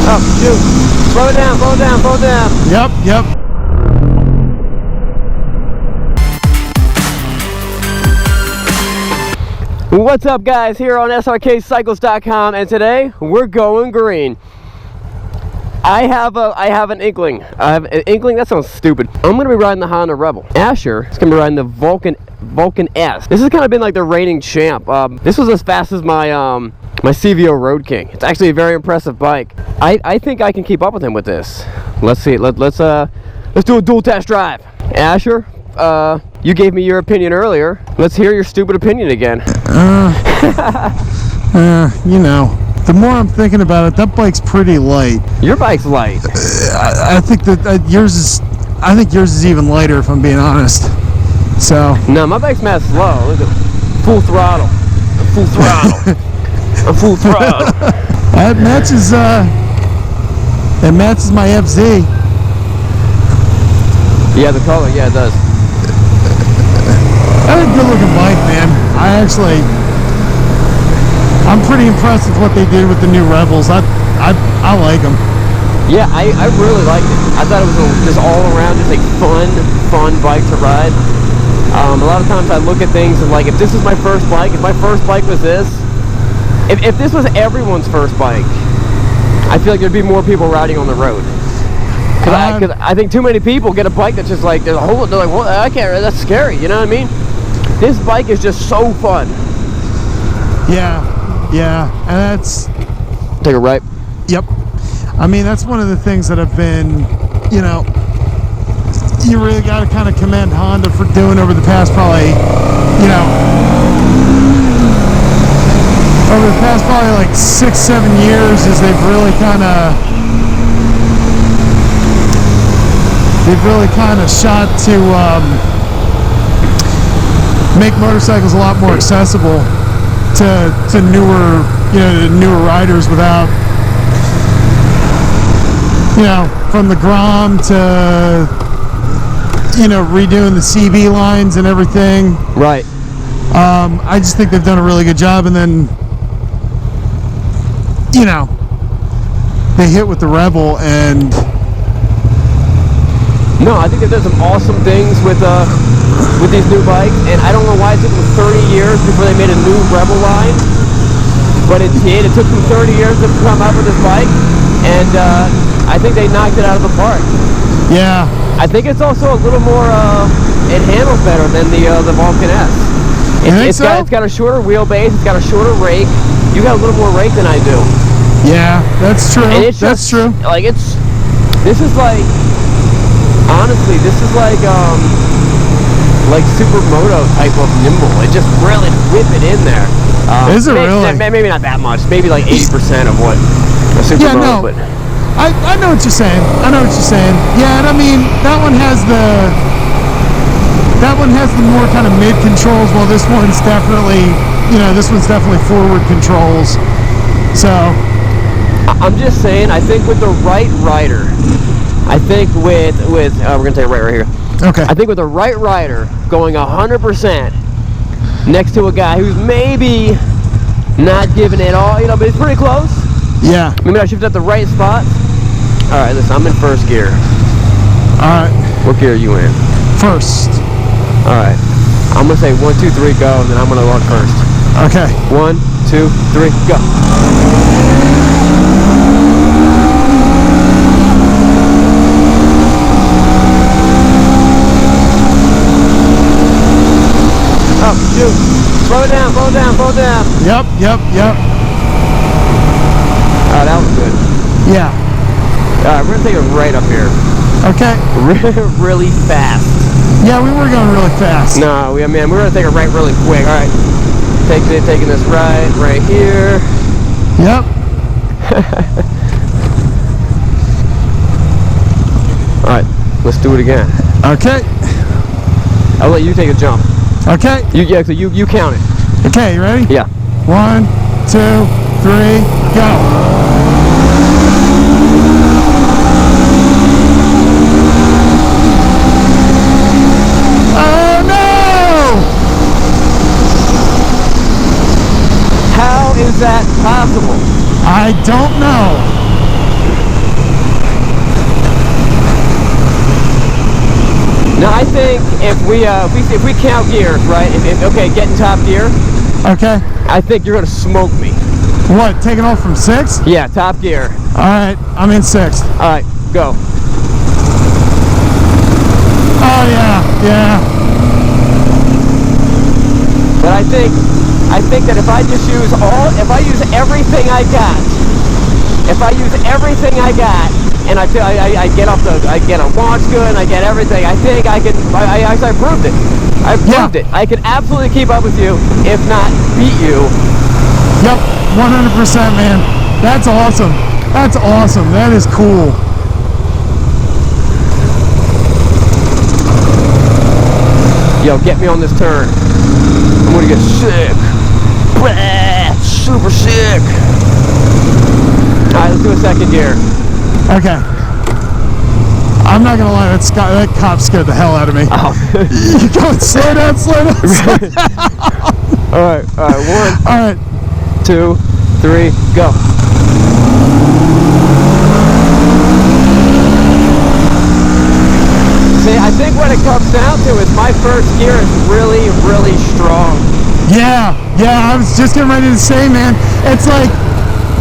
Oh, shoot. Slow it down, slow it down, slow it down. Yep. What's up, guys? Here on Srkcycles.com, and today we're going green. I have an inkling. That sounds stupid. I'm gonna be riding the Honda Rebel. Asher is gonna be riding the Vulcan S. This has kind of been like the reigning champ. This was as fast as my my CVO Road King. It's actually a very impressive bike. I think I can keep up with him with this. Let's see. Let's do a dual test drive. Asher, you gave me your opinion earlier. Let's hear your stupid opinion again. You know, the more I'm thinking about it, that bike's pretty light. Your bike's light. I think that yours is. I think yours is even lighter, if I'm being honest. So. No, my bike's mad slow. Look at full throttle. Full throttle. A full throttle. That matches. It matches my FZ. Yeah, the color. Yeah, it does. That's a good looking bike, man. I'm pretty impressed with what they did with the new Rebels. I like them. Yeah, I really liked it. I thought it was just all around just a fun bike to ride. A lot of times I look at things and like, if this is my first bike, if my first bike was this, if this was everyone's first bike, I feel like there'd be more people riding on the road. Because I think too many people get a bike that's just like, they're like, well, I can't, that's scary, you know what I mean? This bike is just so fun. Yeah, and that's... Take a right. Yep. I mean, that's one of the things that have been, you know, you really got to kind of commend Honda for doing over the past probably, you know, over the past probably like 6-7 years, is they've really kind of shot to make motorcycles a lot more accessible to newer, you know, newer riders without, you know, from the Grom to, you know, redoing the CB lines and everything. Right. I just think they've done a really good job, and then, you know, they hit with the Rebel, and no, I think they've done some awesome things with these new bikes, and I don't know why it took them 30 years before they made a new Rebel line, but it did. It took them 30 years to come up with this bike, and I think they knocked it out of the park. Yeah. I think it's also a little more, it handles better than the Vulcan S. It's got a shorter wheelbase, it's got a shorter rake. You got a little more rake than I do. Yeah, that's true. And it's that's true. Like, this is like, honestly, this is like supermoto type of nimble. It just really whip it in there. Is it really? Maybe not that much. Maybe like 80% of what a supermoto. Yeah, no. But I know what you're saying. Yeah, and I mean that one has the more kind of mid controls, while this one's definitely, you know, forward controls. So I'm just saying, I think with the right rider, I think with we're gonna take a right here. Okay. I think with the right rider going 100% next to a guy who's maybe not giving it all, you know, but it's pretty close. Yeah. Maybe I shift at the right spot. All right, listen, I'm in first gear. All right. What gear are you in? First. All right. I'm gonna say 1, 2, 3, go, and then I'm gonna lock first. Okay. 1, 2, 3, go. Oh, shoot. Slow it down, slow it down, slow it down. Yep. Oh, that was good. Yeah. All right, we're gonna take it right up here. Okay. Really fast. Yeah, we were going really fast. No, we're gonna take it right really quick. All right. Taking this right here. Yep. All right, let's do it again. Okay. I'll let you take a jump. Okay. You count it. Okay, you ready? Yeah. 1, 2, 3, go. Oh no! How is that possible? I don't know. if we count gears, right? Okay, get in top gear. Okay. I think you're gonna smoke me. What? Taking off from 6? Yeah, top gear. All right, I'm in 6th. All right, go. Oh yeah. But I think that if I use everything I got, and I get off I get a launch good, and I get everything, I think I can. I proved it. I proved it. I can absolutely keep up with you, if not beat you. Yep, 100%, man. That's awesome. That's awesome. That is cool. Yo, get me on this turn. I'm gonna get sick. Blah, super sick. Alright, let's do a second gear. Okay. I'm not gonna lie, that cop scared the hell out of me. Oh. You going slow down, slow down, slow down. Alright, 1, Alright. 2, 3, go. See, I think what it comes down to is my first gear is really, really strong. Yeah, I was just getting ready to say, man, it's like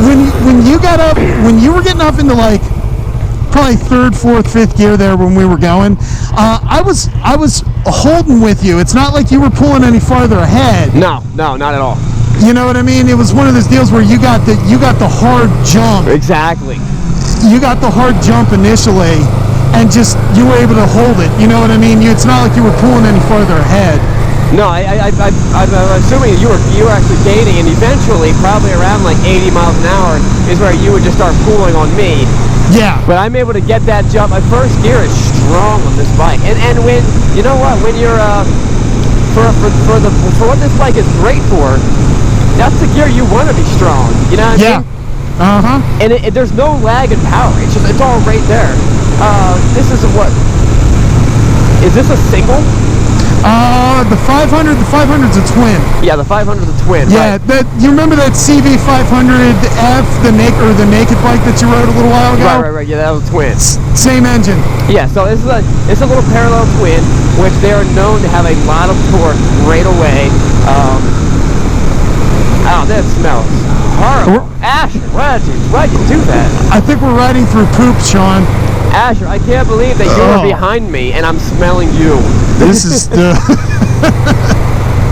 when you were getting up into like probably 3rd, 4th, 5th gear there when we were going, I was holding with you. It's not like you were pulling any farther ahead. No, not at all. You know what I mean? It was one of those deals where you got the hard jump. Exactly. You got the hard jump initially, and just you were able to hold it. You know what I mean? It's not like you were pulling any farther ahead. No, I'm assuming you were actually gaining, and eventually, probably around like 80 miles an hour, is where you would just start pulling on me. Yeah. But I'm able to get that jump. My first gear is strong on this bike, and when you know what, when you're for what this bike is great for, that's the gear you want to be strong. You know what I mean? And there's no lag in power. It's all right there. This is what? Is this a single? The 500's a twin. Yeah, the 500's a twin. Yeah, right. You remember that CV 500F, the naked bike that you rode a little while ago? Right. Yeah, that was a twin. Same engine. Yeah, so it's a little parallel twin, which they are known to have a lot of torque right away. Oh, that smells horrible. Asher, why'd you do that? I think we're riding through poop, Sean. Asher, I can't believe that you are behind me and I'm smelling you. This is the...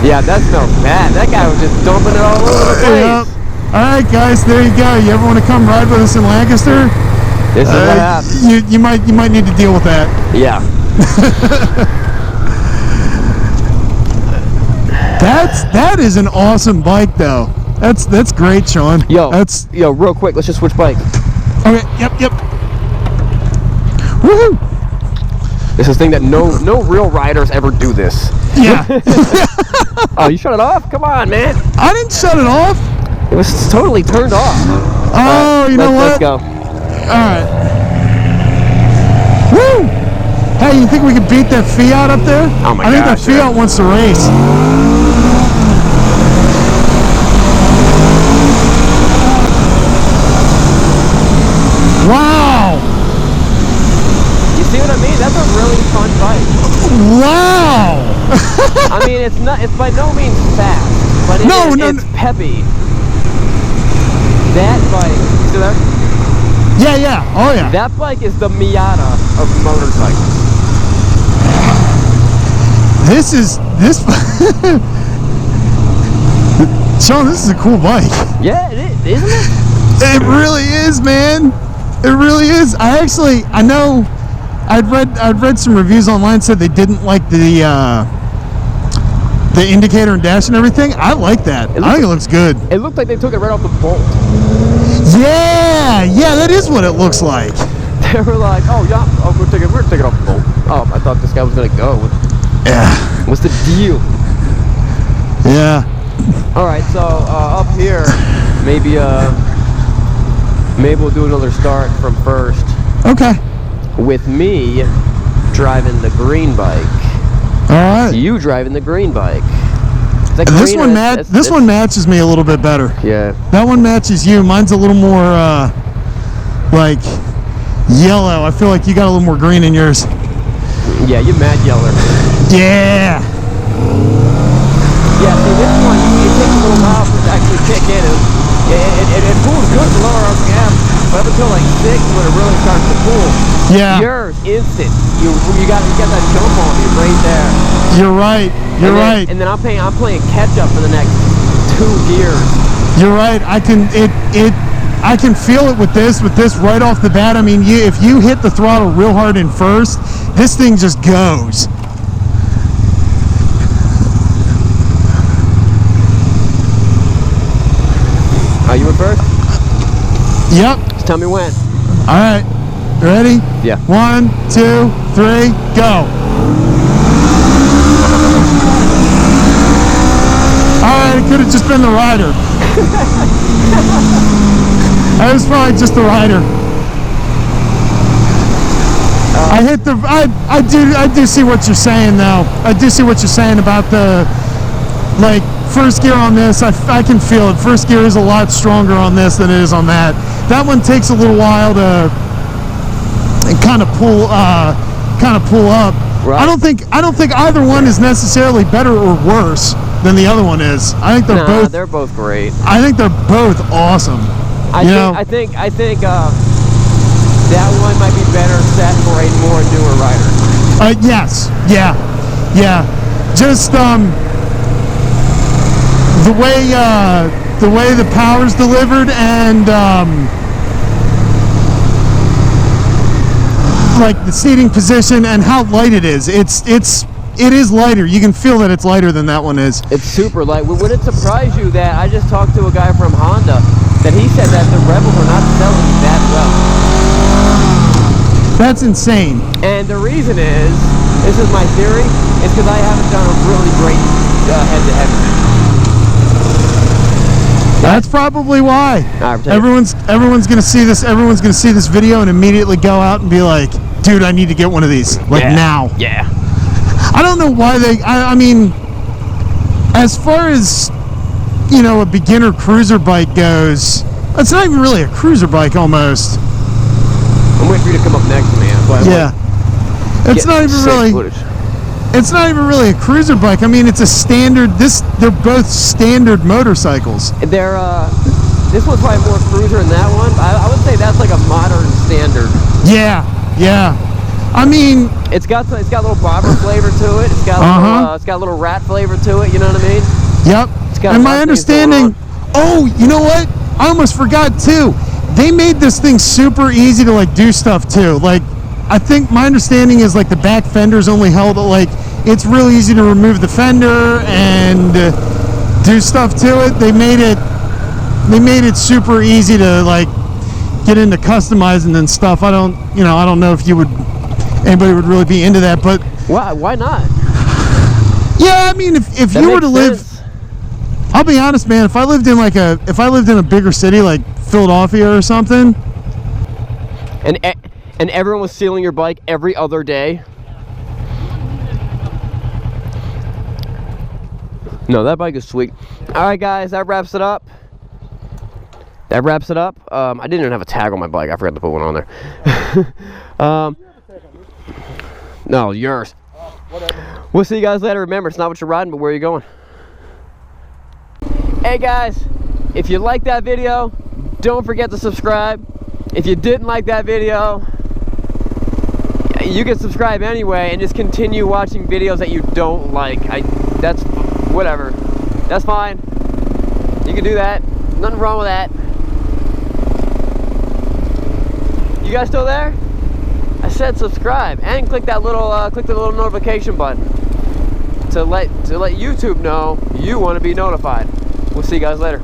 Yeah, that smells bad. That guy was just dumping it all over the place. Yep. Alright guys, there you go. You ever want to come ride with us in Lancaster? This is what happens. You might need to deal with that. Yeah. That is an awesome bike though. That's great, Sean. Yo, real quick, let's just switch bikes. Okay, yep. Woohoo! This is a thing that no real riders ever do this. Yeah. Oh, you shut it off? Come on, man. I didn't shut it off. It was totally turned off. Oh, you know what? Let's go. Alright. Woo! Hey, you think we could beat that Fiat up there? Oh my I think that gosh, Fiat wants to race. Wow! You see what I mean? That's a really fun bike. Wow! I mean, it's by no means fast, but it's peppy. That bike, you see that? Yeah. Oh yeah. That bike is the Miata of motorcycles. This Sean, this is a cool bike. Yeah, it is, isn't it? It really is, man. It really is. I know I'd read some reviews online said they didn't like the indicator and dash and everything. I like that. I think it looks good. It looked like they took it right off the bolt. Yeah, that is what it looks like. They were like, oh yeah, we're taking it off the bolt. Oh, I thought this guy was gonna go. Yeah. What's the deal? Yeah. All right, so up here, maybe we'll do another start from first. Okay. With me driving the green bike. All right. You driving the green bike. This one matches me a little bit better. Yeah. That one matches you. Mine's a little more like yellow. I feel like you got a little more green in yours. Yeah, you're mad yeller. Yeah. Yeah, see, this one, it takes a little while for it to actually kick in. It pulls good to lower RPM, but up until like 6 when it really starts to pull. Yeah. Yours, instant. You got that jump on you right there. You're right. You're right. And then I'm playing catch up for the next 2 gears. You're right. I can feel it with this right off the bat. I mean, if you hit the throttle real hard in first, this thing just goes. Are you in first? Yep. Just tell me when. All right. Ready? Yeah. 1, 2, 3, go. All right. It could have just been the rider. That was probably just the rider. I do see what you're saying though. I do see what you're saying about the, like, first gear on this. I can feel it. First gear is a lot stronger on this than it is on that. That one takes a little while to kind of pull up. Right. I don't think either one is necessarily better or worse than the other one is. I think they're both great. I think they're both awesome. I think that one might be better set for a more newer rider. Yes. Yeah. Just the way the power's delivered and like the seating position and how light it is. It is lighter. You can feel that it's lighter than that one is. It's super light. Would it surprise you that I just talked to a guy from Honda that he said that the Rebels are not selling that well? That's insane. And the reason is, this is my theory, is because I haven't done a really great head-to-head with it. That's probably why. Everyone's gonna see this. Everyone's gonna see this video and immediately go out and be like, "Dude, I need to get one of these now." Yeah. I don't know why they. I mean, as far as a beginner cruiser bike goes, it's not even really a cruiser bike almost. I'm waiting for you to come up next to me. It's not even really. Footage. It's not even really a cruiser bike. I mean, it's a standard. They're both standard motorcycles. They're this one's probably more cruiser than that one. I would say that's like a modern standard. Yeah. I mean, it's got a little bobber flavor to it. It's got a little rat flavor to it. You know what I mean? Yep. And my understanding. Oh, you know what? I almost forgot too. They made this thing super easy to like do stuff too. Like, I think my understanding is like the back fender's only held like it's really easy to remove the fender and do stuff to it. They made it super easy to like get into customizing and stuff. I don't know if anybody would really be into that, but why not? Yeah, I mean, if you were to live, I'll be honest, man. If I lived in a bigger city like Philadelphia or something, and everyone was sealing your bike every other day. No, that bike is sweet. All right, guys, that wraps it up. I didn't even have a tag on my bike. I forgot to put one on there. No, yours. Whatever. We'll see you guys later. Remember, it's not what you're riding, but where you're going. Hey, guys, if you liked that video, don't forget to subscribe. If you didn't like that video, you can subscribe anyway and just continue watching videos that you don't like. That's whatever. That's fine. You can do that. Nothing wrong with that. You guys still there? I said subscribe and click that little click the little notification button to let YouTube know you want to be notified. We'll see you guys later.